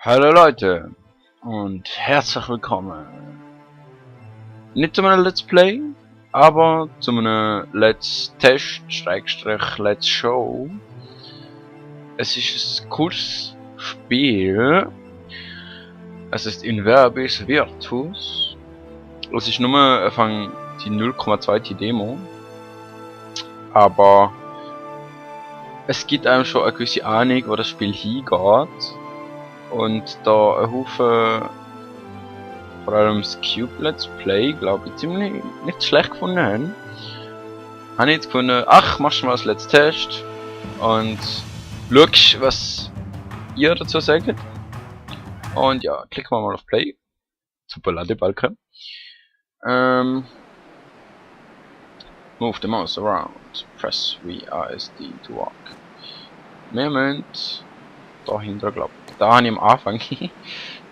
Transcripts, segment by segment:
Hallo Leute und herzlich willkommen. Nicht zu einem Let's Play, aber zu einem Let's Test, Let's Show. Es ist ein cooles Spiel. Es ist Inverbis Virtus. Es ist nur die 0,2 Demo. Aber es gibt einem schon eine gewisse Ahnung, wo das Spiel hingeht. Und da ein Haufen, vor allem das Cube Let's Play, glaube ich, ziemlich nicht schlecht gefunden haben. Habe ich jetzt gefunden, ach, machst du mal das Let's Test und schau, was ihr dazu sagt. Und ja, klicken wir mal auf Play. Super Ladebalken. Move the mouse around. Press WASD to walk. Wir müssen dahinter, glaube ich. Da habe ich am Anfang.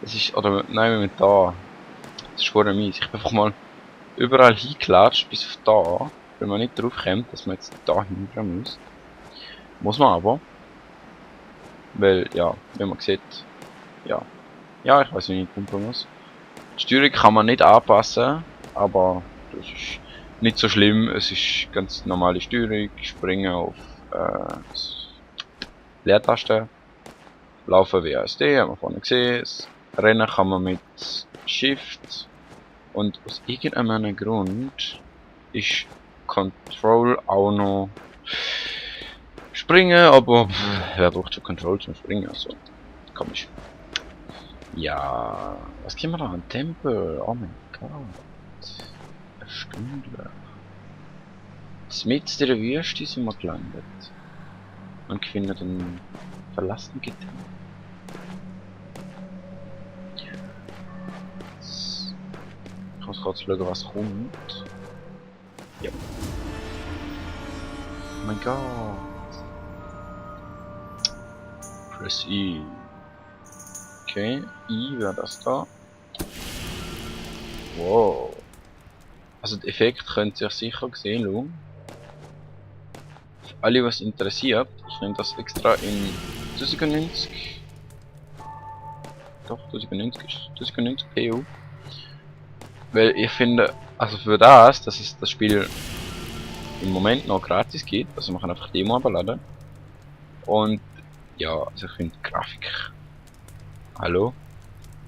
Das ist, oder nein, mit da. Das ist vorher mies. Ich bin einfach mal überall hingelatscht bis auf da. Wenn man nicht drauf kommt, dass man jetzt da hinter muss. Muss man aber. Weil, ja, wenn man sieht, ja. Ja, ich weiß, wie ich pumpen muss. Die Steuerung kann man nicht anpassen, aber das ist nicht so schlimm. Es ist ganz normale Steuerung. Springen auf Leertaste. Laufen WASD, haben wir vorne gesehen. Rennen kann man mit Shift. Und aus irgendeinem Grund ist Control auch noch springen, aber wer braucht schon Control zum Springen? Also, komisch. Ja, was kriegen wir da? Ein Tempel? Oh mein Gott. Eine Stunde. Mitten in der Wüste sind wir gelandet. Und finden den verlassenen Gitter. Ich muss kurz schauen, was kommt. Ja. Oh mein Gott. Press I. Okay, I wäre das da. Wow. Also der Effekt könnt ihr sicher sehen, schauen. Für alle, was interessiert, ich nehme das extra in 1090. Doch, 1090 ist 1090 PU. Weil ich finde, also für das, dass es das Spiel im Moment noch gratis geht, also man kann einfach Demo abladen. Und ja, also ich finde Grafik. Hallo?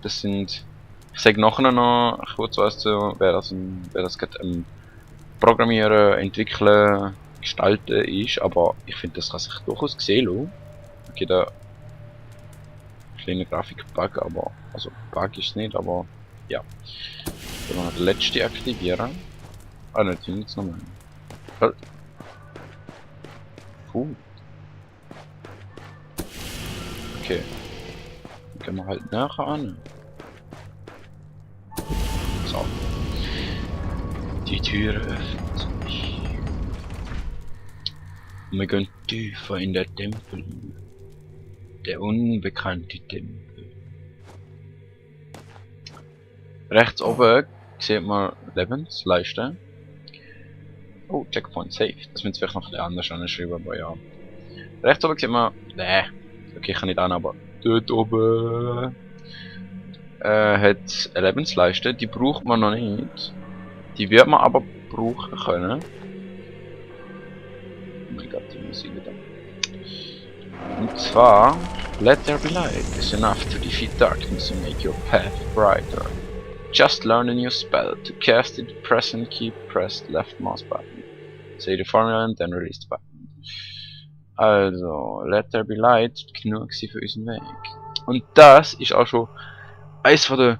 Das sind. Ich sage nachher noch kurz was zu, wer das gerade Programmieren, Entwickeln, Gestalten ist, aber ich finde, das kann sich durchaus sehen lassen. Okay, da kleine Grafik-Bug, aber also Bug ist es nicht, aber ja. Wenn wir den letzten aktivieren. Ah ne, den jetzt nochmal. Okay. Dann gehen wir halt nachher an. So. Die Tür öffnet sich. Und wir gehen tiefer in der Tempel. Der unbekannte Tempel. Rechts oben sieht man Lebensleiste. Oh, Checkpoint saved. Das müssen wir vielleicht noch ein bisschen anders anschreiben, aber ja. Rechts oben sieht man. Okay, ich kann nicht an, aber dort oben hat eine Lebensleiste, die braucht man noch nicht. Die wird man aber brauchen können. Oh mein Gott, die Musik wieder. Und zwar, let there be light is enough to defeat darkness and make your path brighter. Just learn a new spell. To cast it, press and keep pressed left mouse button. Say the formula and then release the button. Also, let there be light genug für unseren Weg. Und das ist auch schon eines von den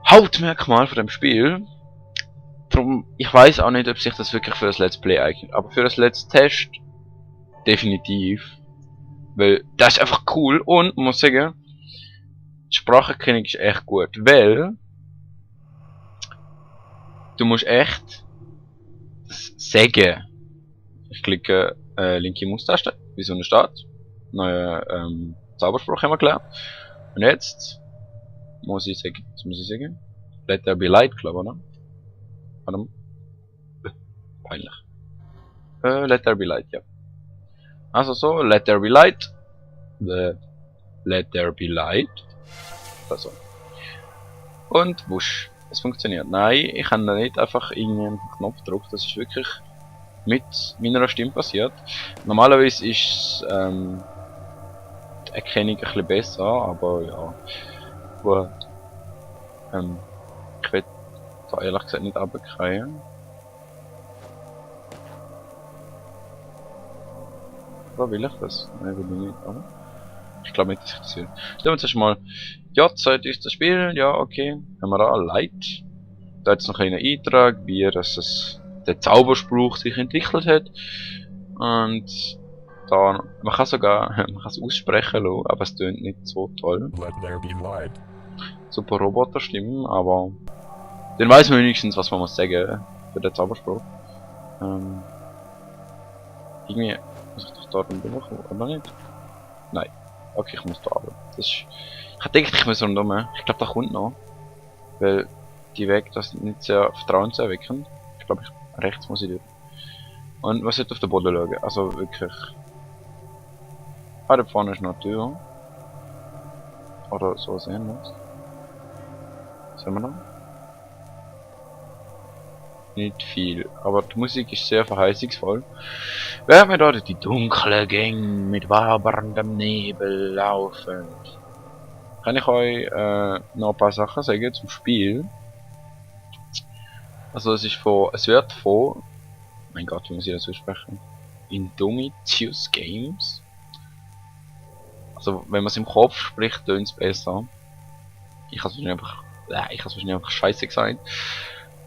Hauptmerkmalen von dem Spiel. Drum, ich weiß auch nicht, ob sich das wirklich für das Let's Play eignet, aber für das Let's Test definitiv. Weil das ist einfach cool und muss sagen, die Spracherkennung ist echt gut, weil du musst echt das sagen. Ich klicke linke Maustaste, wie so eine steht. Neuer Zauberspruch haben wir gelernt. Und jetzt muss ich sagen, let there be light, glaube ich, oder? Warte mal. Peinlich. Let there be light, ja. Also so, let there be light. Let there be light. Also. Und wusch. Es funktioniert. Nein, ich habe da nicht einfach irgendeinen Knopf gedrückt. Das ist wirklich mit meiner Stimme passiert. Normalerweise ist die Erkennung ein bisschen besser, aber ja. Gut. Ich will da ehrlich gesagt nicht runterkriegen. Oder will ich das? Nein, will ich nicht, aber ich glaube nicht, dass ich das will. Schauen wir uns erstmal. Ja, Zeit ist das Spiel. Ja, okay. Haben wir da Light. Da jetzt noch einen Eintrag, wie dass es der Zauberspruch sich entwickelt hat. Und da, man kann sogar, man kann es aussprechen lassen, aber es tönt nicht so toll. Let there be light. Super Roboterstimmen, aber dann weiß man wenigstens, was man muss sagen für den Zauberspruch. Irgendwie muss ich doch da rundherum, oder nicht? Nein. Okay, ich muss da runter. Das ist, ich hab gedacht, ich muss rundherum. Ich glaube, da kommt noch. Weil die Weg, das sind nicht sehr vertrauenserweckend. Ich glaube, rechts muss ich durch. Und was sollte auf den Boden schauen? Also wirklich. Ah, da vorne ist noch eine Tür. Oder so sehen wir es. Sehen wir noch? Nicht viel, aber die Musik ist sehr verheißungsvoll. Während wir dort die dunklen Gänge mit waberndem Nebel laufen, kann ich euch noch ein paar Sachen sagen zum Spiel. Also es wird von, mein Gott, wie muss ich das aussprechen? Indominus Games. Also wenn man es im Kopf spricht, tönt es besser. Ich habe es wahrscheinlich einfach scheiße gesagt.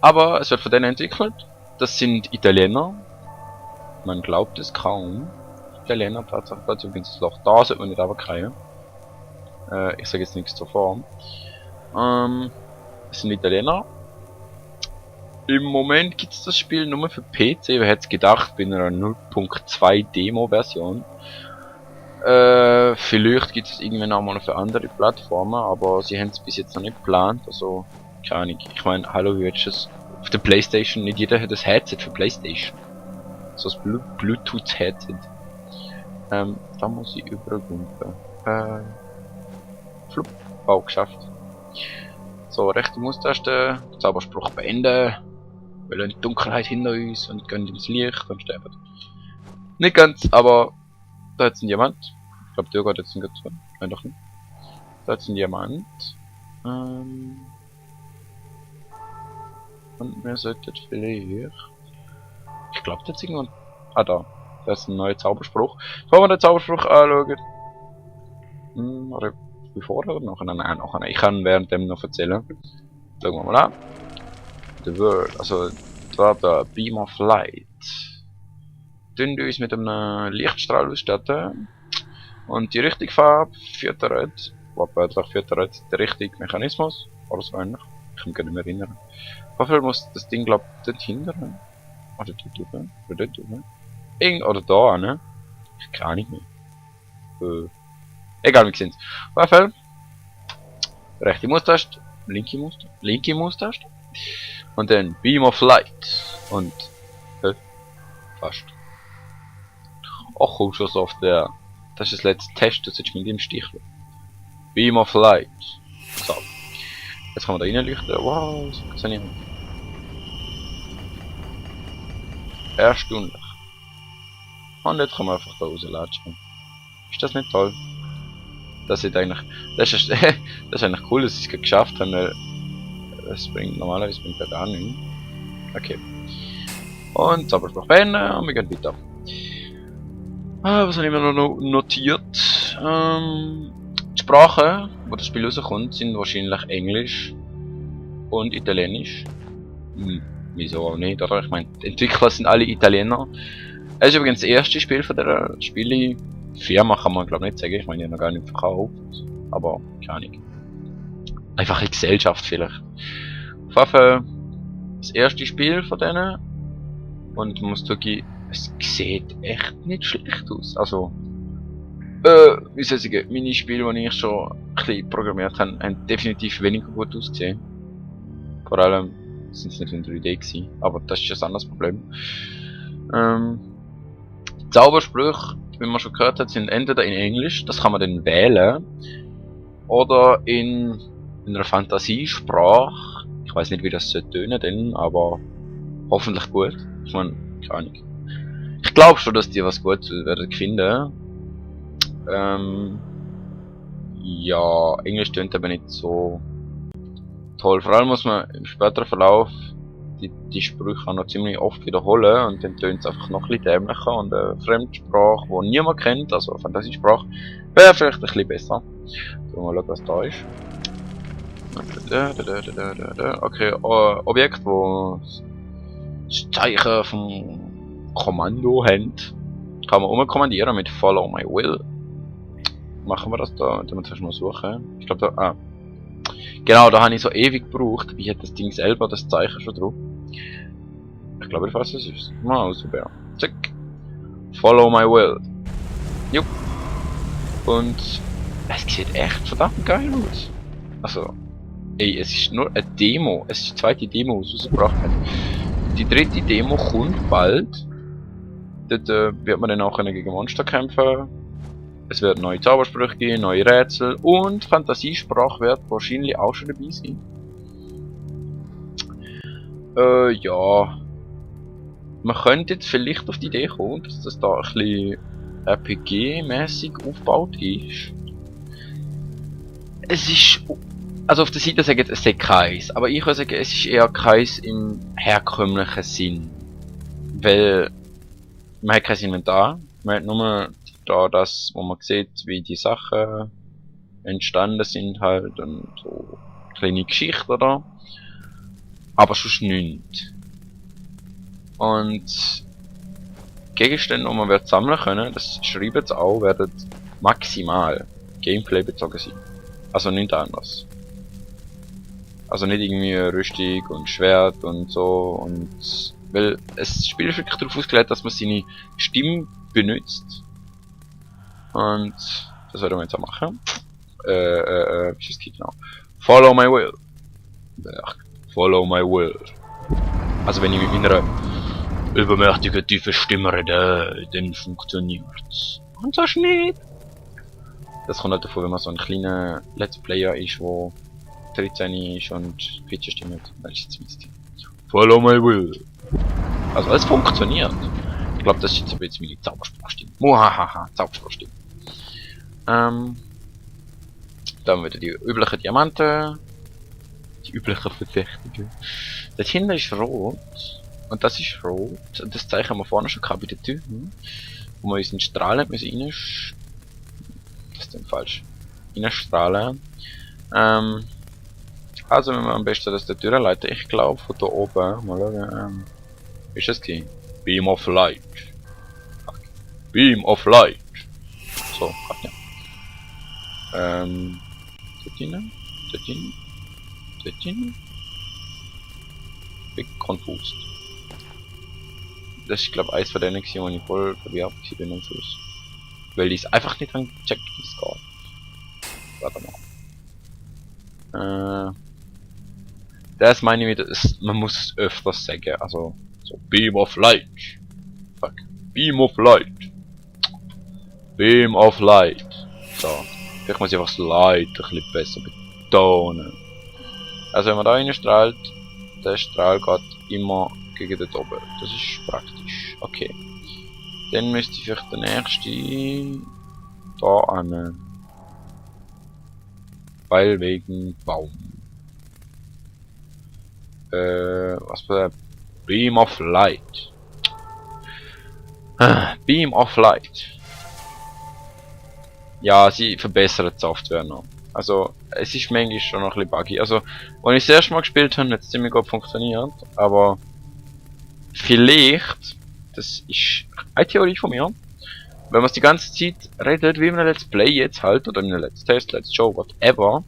Aber es wird von denen entwickelt. Das sind Italiener. Man glaubt es kaum. Italiener, Tatsache, übrigens das Loch da sollte man nicht runterkriegen. Ich sage jetzt nichts davor. Es sind Italiener. Im Moment gibt es das Spiel nur für PC. Wer hätte es gedacht, bei einer 0.2 Demo-Version. Vielleicht gibt es irgendwann auch mal für andere Plattformen, aber sie haben es bis jetzt noch nicht geplant. Also, keine Ahnung. Ich meine, hallo, wie hättest du es auf der Playstation? Nicht jeder hat das Headset für Playstation. So ein Bluetooth-Headset. Da muss ich übergumpen. Flup. Oh, geschafft. So, rechte Maustaste, Zauberspruch beenden. Wir lassen die Dunkelheit hinter uns und gehen ins Licht und sterben. Nicht ganz, aber da hat ein Diamant. Ich glaube, der geht jetzt nicht zu. Nein, doch nicht. Da hat ein Diamant. Und wir sollten vielleicht. Ich glaube, da ist irgendwann. Ah, da. Das ist ein neuer Zauberspruch. Bevor wir den Zauberspruch anschauen. Oder wie vorher oder nachher? Nein, nachher. Ich kann während dem noch erzählen. Schauen wir mal an. The World. Also, da der Beam of Light. Tun uns mit einem Lichtstrahl ausstatten. Und die richtige Farbe füttert, wortwörtlich füttert, der richtige Mechanismus. Oder so ähnlich. Ich kann mich gar nicht mehr erinnern. Auf jeden Fall muss das Ding, glaube ich, dort hinten. Oder dort oben. Oder dort oben. Oder da, ne? Ich kann nicht mehr. Egal, wie sind's. Auf jeden Fall. Rechte Maustaste. Linke Maustaste. Und dann Beam of Light. Und. Fast. Ach, komm schon so auf der. Das ist das letzte Test, das ist mit dem Stich. Beam of Light. So. Jetzt kann man da reinleuchten. Wow, das funktioniert. Erstaunlich. Und jetzt kann man einfach da rauslatschen. Ist das nicht toll? Das ist eigentlich. Das ist eigentlich cool, dass ich es geschafft habe. Es bringt normalerweise bringt er gar nichts. Okay. Und Zauberspruch beenden und wir gehen weiter. Was habe ich mir noch notiert? Die Sprachen, wo das Spiel rauskommt, sind wahrscheinlich Englisch und Italienisch. Wieso auch nicht, oder? Ich meine, die Entwickler sind alle Italiener. Es ist übrigens das erste Spiel von der Spielefirma, kann man glaube ich nicht sagen. Ich meine, ich habe noch gar nicht verkauft. Aber, keine Ahnung. Einfach eine Gesellschaft vielleicht. Auf jeden Fall das erste Spiel von denen. Und man muss zugeben, es sieht echt nicht schlecht aus. Also, wie soll ich sagen, meine Spiele, die ich schon ein bisschen programmiert habe, haben definitiv weniger gut ausgesehen. Vor allem sind es nicht in 3D gewesen, aber das ist ein anderes Problem. Zaubersprüche, wie man schon gehört hat, sind entweder in Englisch, das kann man dann wählen. oder in einer Fantasiesprache. Ich weiß nicht, wie das soll tönen denn, aber hoffentlich gut. Ich meine, keine Ahnung. Ich glaube schon, dass die was Gutes werden finden. Ja, Englisch tönt aber nicht so toll. Vor allem muss man im späteren Verlauf die Sprüche auch noch ziemlich oft wiederholen und dann tönt es einfach noch ein bisschen dämlicher und eine Fremdsprache, die niemand kennt, also eine Fantasiesprache, wäre vielleicht ein bisschen besser. So, mal schauen, was da ist. Okay, Objekt, wo das Zeichen vom Kommando haben, kann man umkommandieren mit Follow My Will. Machen wir das da, damit wir zuerst mal suchen. Ich glaube da, genau, da habe ich so ewig gebraucht. Wie hat das Ding selber das Zeichen schon drauf? Ich glaube, ich weiß, was es ist. Mal ausprobieren. Zack. Follow My Will. Jupp. Und es sieht echt verdammt geil aus. Also, ey, es ist nur eine Demo. Es ist die zweite Demo, die sie rausgebracht haben. Die dritte Demo kommt bald. Dort wird man dann auch gegen Monster kämpfen. Es wird neue Zaubersprüche geben, neue Rätsel und Fantasiesprache wird wahrscheinlich auch schon dabei sein. Ja. Man könnte jetzt vielleicht auf die Idee kommen, dass das da ein bisschen RPG-mäßig aufgebaut ist. Es ist... Also auf der Seite sagen es sei keins, aber ich würde sagen, es ist eher keins im herkömmlichen Sinn. Weil man hat kein Inventar, man hat nur da das, wo man sieht, wie die Sachen entstanden sind halt und so kleine Geschichten da. Aber sonst nichts. Und Gegenstände, die man wird sammeln können, das schreiben sie auch, werden maximal Gameplay bezogen sein. Also nichts anderes. Also nicht irgendwie Rüstung und Schwert und so und weil das Spiel ist wirklich darauf ausgelegt, dass man seine Stimme benutzt. Und das werden wir jetzt auch machen. Wie ist das genau? Follow my will. Follow my will. Also wenn ich mit meiner übermächtigen tiefen Stimme rede, dann funktioniert's. Und so nicht. Das kommt halt davon, wenn man so ein kleiner Let's Player ist, wo 13 ist und Pitch-Stimme hat. Das ist jetzt Mist. Follow my will. Also es funktioniert. Ich glaube, das ist jetzt ein bisschen meine Zaubersprachstimme. Muhahaha, Zaubersprachstimme. Dann wieder die üblichen Diamanten. Die üblichen Verdächtigen. Das hinten ist rot. Und das ist rot. Und das Zeichen haben wir vorne schon gehabt bei den Türen. Wo wir unseren Strahlen müssen rein... Das ist dann falsch. Reinstrahlen. Also wenn wir am besten das der Tür leiten. Ich glaube von da oben. Mal schauen. Ist das die? Beam of Light. Okay. Beam of Light. So, hat ja. Dort hinein. Dort hinein. Dort hinein. Big confused. Das ist glaube ich eins von denen, wo ich voll verwirrt bin am Schluss. Weil die es einfach nicht haben gecheckt, wie es geht. Warte mal. Das meine ich wieder, man muss es öfters sagen. Also, so Beam of Light. Fuck. Beam of Light. Beam of Light. So. Vielleicht muss ich einfach das Light ein bisschen besser betonen. Also wenn man da reinstrahlt, der Strahl geht immer gegen dort oben. Das ist praktisch. Okay. Dann müsste ich vielleicht der nächste da an. Weil wegen Baum. Was war Beam of Light. Beam of Light. Ja, sie verbessern die Software noch. Also, es ist manchmal schon noch ein bisschen buggy. Also, als ich das erste Mal gespielt habe, hat es ziemlich gut funktioniert. Aber vielleicht, das ist eine Theorie von mir, wenn man es die ganze Zeit redet, wie in einem Let's Play jetzt halt, oder in einem Let's Test, Let's Show, whatever,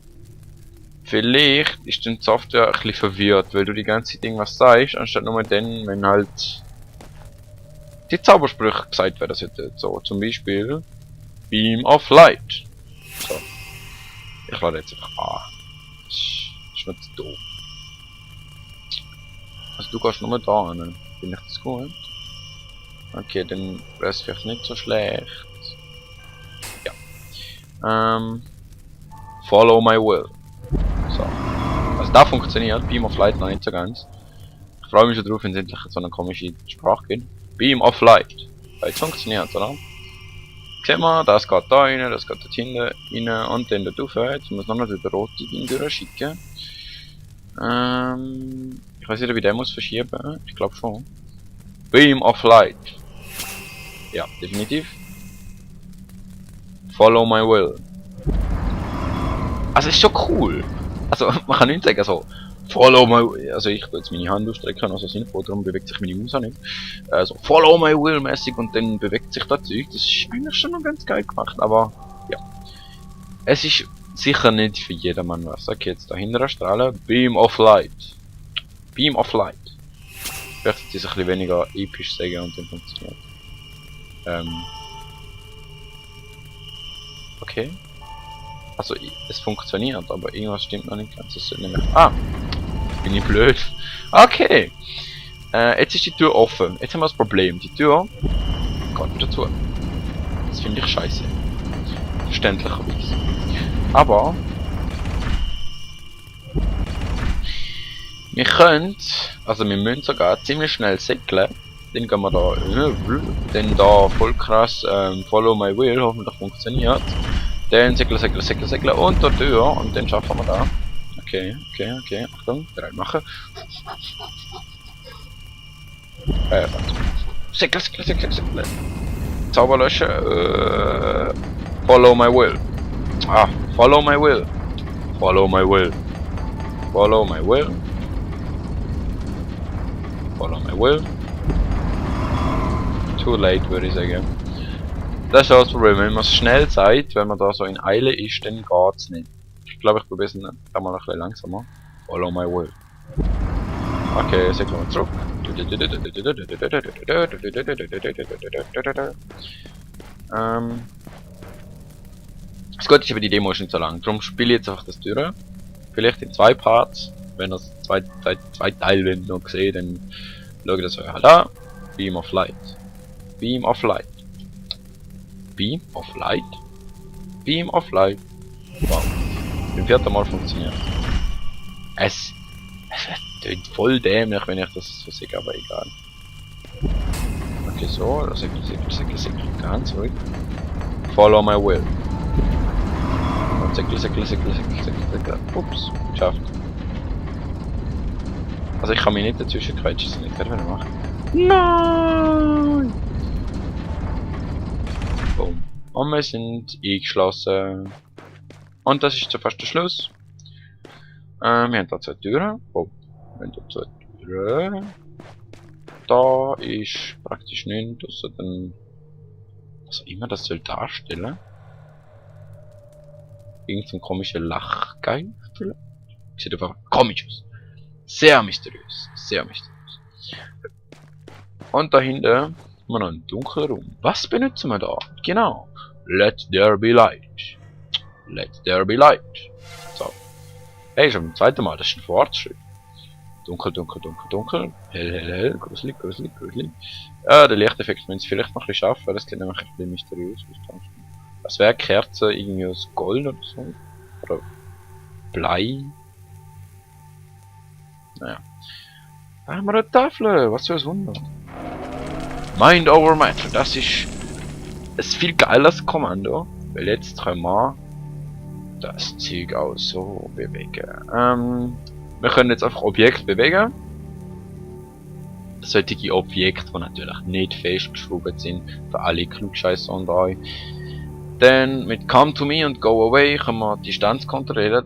vielleicht ist dann die Software ein bisschen verwirrt, weil du die ganze Zeit irgendwas sagst, anstatt nur dann, wenn halt die Zaubersprüche gesagt werden sollten. So, zum Beispiel Beam of Light. So. Ich lade jetzt einfach an. Das ist nicht zu doof. Also du gehst nur da hin. Bin ich das gut? Okay, dann wäre es vielleicht nicht so schlecht. Ja. Follow my will. So. Also da funktioniert Beam of Light noch nicht so ganz. Ich freue mich schon drauf, wenn es endlich so eine komische Sprache gibt. Beam of Light. Jetzt funktioniert, oder? Sehen wir, das geht da rein, das geht dort hinten rein und dann dort rauf. Jetzt muss noch nicht den roten Ding durchschicken. Ich weiß nicht, wie der muss verschieben. Ich glaube schon. Beam of Light. Ja, definitiv. Follow my will. Also ist schon cool. Also man kann nicht sagen so. Follow my will. Also ich tue jetzt meine Hand ausstrecken, also sinnvoll, darum bewegt sich meine Maus auch nicht. Also Follow my will mäßig und dann bewegt sich das Zeug. Das ist eigentlich schon noch ganz geil gemacht, aber ja. Es ist sicher nicht für jedermann was. Okay, jetzt dahinter eine Strahle. Beam of Light. Beam of Light. Vielleicht sollte ich es ein bisschen weniger episch sagen und dann funktioniert. Okay. Also es funktioniert, aber irgendwas stimmt noch nicht ganz. Das nämlich. Ah! Bin ich blöd. Okay. Jetzt ist die Tür offen. Jetzt haben wir das Problem. Die Tür geht wieder zu. Das finde ich scheiße. Verständlicherweise. Aber wir können, also wir müssen sogar ziemlich schnell segeln. Dann gehen wir da, dann da voll krass Follow my will, hoffentlich funktioniert. Dann segeln und der Tür und dann schaffen wir da. Okay, Achtung, bereit machen. Segeln. Zauber löschen. Follow my will. Ah, follow my will. Follow my will. Follow my will. Follow my will. Too late, würde ich sagen. Das ist auch das Problem, wenn man es schnell sagt, wenn man da so in Eile ist, dann geht's nicht. Ich glaube, ich probiere es mal ein bisschen langsamer. Follow my will. Okay, segeln wir zurück. Das Gute ist aber, die Demo ist nicht so lang, darum spiele ich jetzt einfach das durch. Vielleicht in 2 Parts. Wenn ihr das zwei Teile noch seht, dann schaut das euch halt an. Beam of Light. Beam of Light. Beam of Light. Beam of Light. Wow. Beim 4. Mal funktioniert. Es klingt voll dämlich, wenn ich das so sage, aber egal. Okay, so, das segel ganz ruhig. Follow my will. Und segel. Ups, geschafft. Also ich kann mich nicht dazwischen quetschen, das nicht gerne machen. Nein! Boom. Und wir sind eingeschlossen. Und das ist schon fast der Schluss. Wir haben da 2 Türen. Oh, wir haben da 2 Türen. Da ist praktisch nichts, außer den. Was auch immer das soll darstellen. Irgend so ein komischer Lachgeil vielleicht. Sieht einfach komisch aus. Sehr mysteriös. Sehr mysteriös. Und dahinter haben wir noch einen dunklen Raum. Was benutzen wir da? Genau. Let there be light. Let there be light. So. Hey, schon beim 2. Mal. Das ist ein Fortschritt. Dunkel. Hell. Gruselig. Der Lichteffekt müssen Sie vielleicht noch ein bisschen schaffen. Das klingt nämlich ein bisschen mysteriös. Was wäre Kerze irgendwie aus Gold oder so? Oder Blei? Naja. Da haben wir eine Tafel. Was für ein Wunder. Mind over Matter. Das ist ein viel geiles Kommando. Weil jetzt können wir das Zeug auch so bewegen. Wir können jetzt einfach Objekte bewegen. Solche Objekte, die natürlich nicht festgeschraubt sind. Für alle Klugscheisser unter euch. Dann mit Come to me und Go away können wir die Distanz kontrollieren.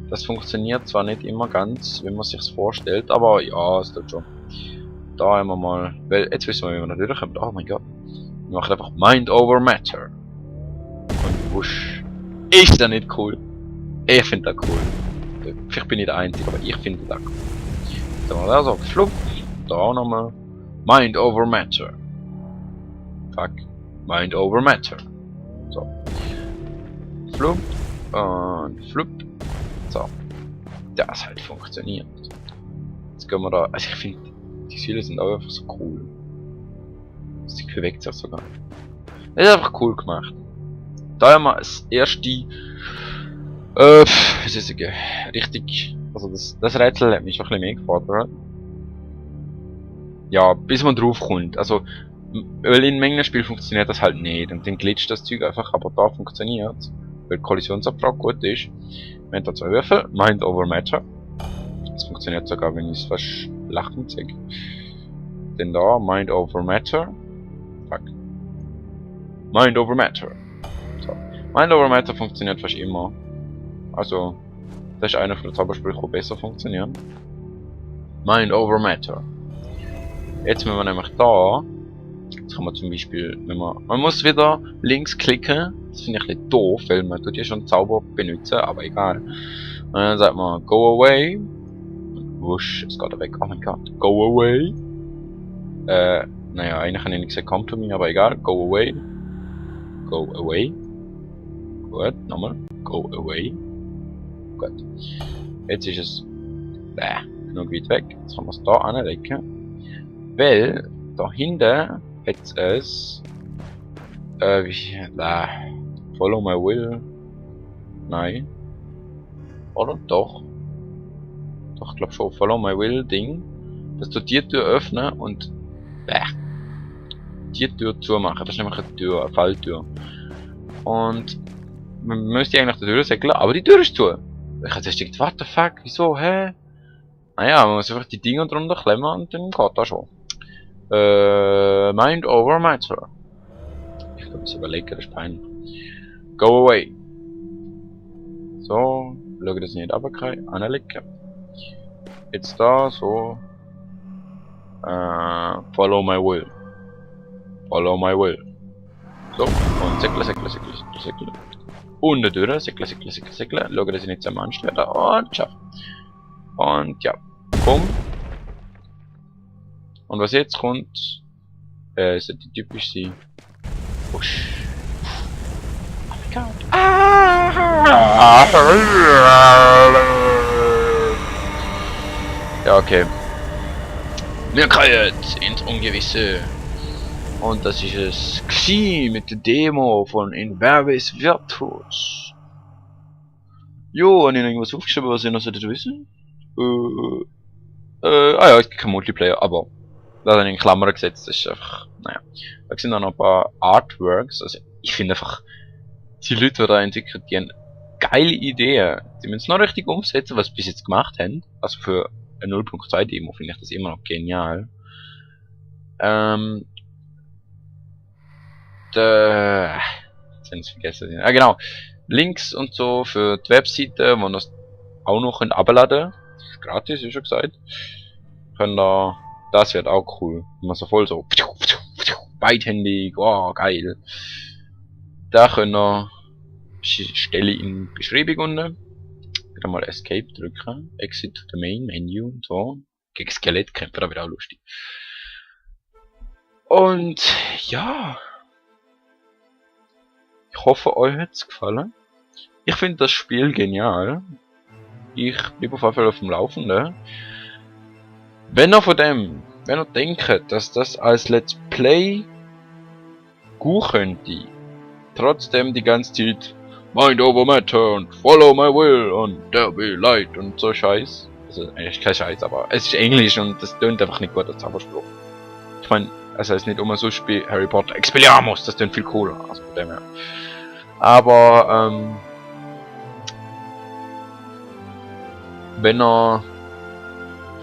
Das funktioniert zwar nicht immer ganz, wie man sich vorstellt, aber ja, es tut schon. Da haben wir mal, weil jetzt wissen wir, wie wir natürlich kommen. Oh mein Gott. Wir machen einfach Mind over Matter. Und wusch. Ist das nicht cool? Ich finde das cool. Vielleicht bin ich der Einzige, aber ich finde das cool. Dann haben wir da so, flupp. Da auch nochmal. Mind over Matter. Fuck. Mind over Matter. So. Flupp. Und flupp. So. Das halt funktioniert. Jetzt können wir da. Also ich finde, die Säulen sind auch einfach so cool. Das bewegt sich sogar. Das ist einfach cool gemacht. Da haben wir das erste Es ist richtig. Also das Rätsel hat mich schon ein bisschen mehr gefordert. Ja, bis man drauf kommt. Also, weil in manchen Spielen funktioniert das halt nicht. Und dann glitscht das Zeug einfach, aber da funktioniert weil die Kollisionsabfrage gut ist. Wir haben da 2 Würfel, Mind over Matter. Das funktioniert sogar, wenn ich es fast lachend zeige. Denn da, Mind over Matter. Fuck. Mind over Matter. So. Mind over Matter funktioniert fast immer. Also, das ist einer von den Zaubersprüchen, die besser funktionieren. Mind over Matter. Jetzt müssen wir nämlich da. Jetzt kann man zum Beispiel, wenn man muss wieder links klicken. Das finde ich ein bisschen doof, weil man tut ja schon Zauber benutzen, aber egal. Und dann sagt man Go away. Wusch, es geht weg. Oh mein Gott. Go away. Naja, eigentlich habe ich nicht gesagt Come to me, aber egal. Go away. Go away. Gut, nochmal. Go away. Gut. Jetzt ist es genug weit weg. Jetzt kann man es da anlegen. Weil da hinten hat es Follow my will. Nein. Oder doch? Doch, ich glaube schon. Follow my will Ding. Dass du die Tür öffnen und die Tür zumachen. Das ist nämlich eine Tür, eine Falltür. Und man müsste eigentlich die Tür säckeln, aber die Tür ist zu. Ich habe jetzt gedacht, what the fuck, wieso, hä? Naja, man muss einfach die Dinger drunter klemmen und dann geht das schon. Mind over Matter. Ich glaube, das überlegen, das ist peinlich. Go away. So, schau das nicht runterkriegen, anlegen. Jetzt da, so. Follow my will. Follow my will. So, und säckle. Und die Tür, säckle. Schau, dass ich nicht zum anstehe. Und schaff. Und ja, bumm. Und was jetzt kommt, ist die typisch sie. Wusch. Oh mein Gott. Ja, okay. Wir kommen ins Ungewisse. Und das ist es gewesen mit der Demo von In Verbis Virtus. Jo, habe ich noch irgendwas aufgeschrieben, was ihr noch solltet wissen? Ja, es gibt kein Multiplayer, aber da habe ich in Klammern gesetzt, das ist einfach, naja. Da sind auch noch ein paar Artworks, also ich finde einfach, die Leute, die da entwickelt, die haben geile Ideen. Die müssen es noch richtig umsetzen, was sie bis jetzt gemacht haben. Also für eine 0.2 Demo finde ich das immer noch genial. Jetzt haben sie vergessen. Ah genau, Links und so für die Webseite, wo man das auch noch abladen könnt. Gratis, wie schon gesagt. Können da, das wird auch cool. Wenn man so voll so beidhändig, oh geil. Da können wir Stelle in Beschreibung unten. Wieder mal Escape drücken. Exit to the main menu und so. Gegen Skelettkämpfer, da wird auch lustig. Und ja. Ich hoffe, euch hat es gefallen. Ich finde das Spiel genial. Ich bleibe auf jeden Fall auf dem Laufenden. Wenn ihr denkt, dass das als Let's Play gut könnte, trotzdem die ganze Zeit Mind over Matter und Follow my will und There be light und so Scheiß. Also eigentlich kein Scheiß, aber es ist Englisch und das tönt einfach nicht gut als Zauberspruch. Ich meine, es heißt nicht immer so wie Harry Potter Expelliarmus, das tönt viel cooler, also von dem her. Aber wenn ihr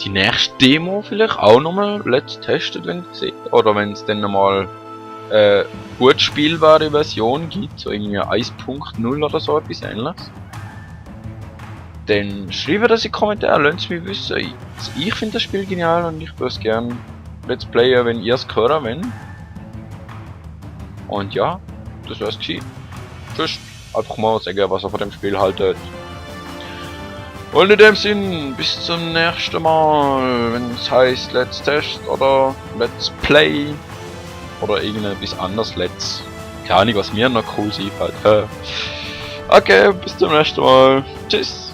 die nächste Demo vielleicht auch nochmal let's testet, wenn ihr seht, oder wenn es dann nochmal gut spielbare Version gibt, so irgendwie 1.0 oder so etwas ähnliches, dann schreibt das in die Kommentare, lasst es mich wissen. Ich finde das Spiel genial und ich würde es gerne let's playen, wenn ihr es hören wollt. Und ja, das wär's gewesen. Tschüss, einfach mal sagen, was ihr von dem Spiel haltet. Und in dem Sinn, bis zum nächsten Mal, wenn es heißt Let's Test oder Let's Play oder irgendetwas anderes Let's. Keine Ahnung, was mir noch cool sieht halt. Okay, bis zum nächsten Mal. Tschüss.